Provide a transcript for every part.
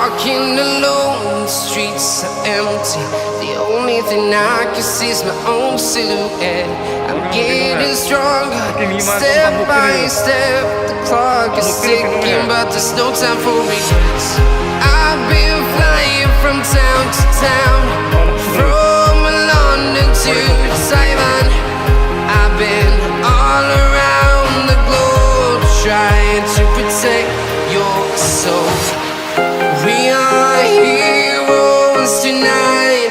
walking alone, the streets are empty. The only thing I can see is my own silhouette. I'm getting stronger, step by step. The clock is ticking, but there's no time for regrets. I've been flying from town to town, from London to Taiwan. I've been all around the globe, trying to protect your soul. We are heroes tonight.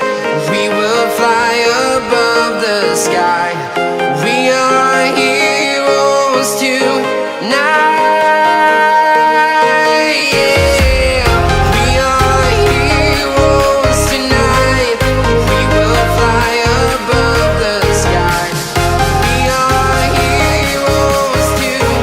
We will fly above the sky. We are heroes tonight. Yeah. We are heroes tonight. We will fly above the sky. We are heroes tonight.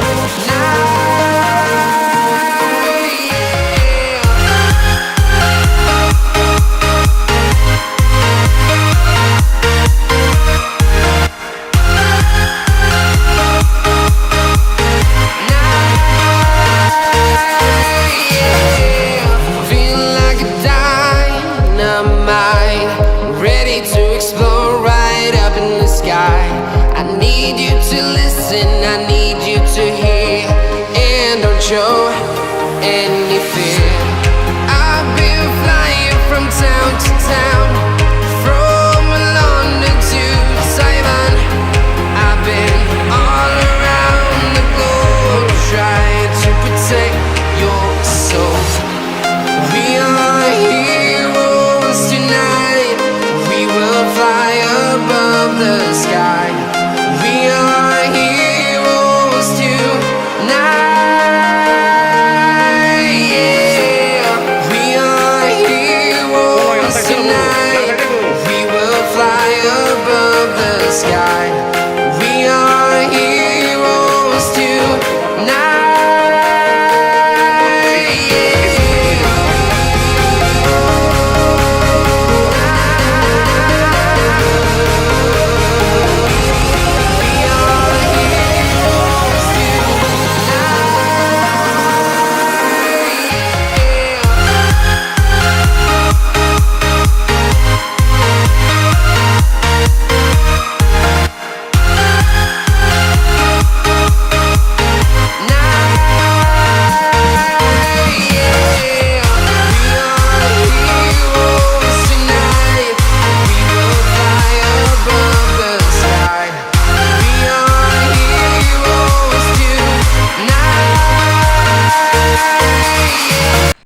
Feeling like a dynamite, ready to explode right up in the sky. I need you to listen, I need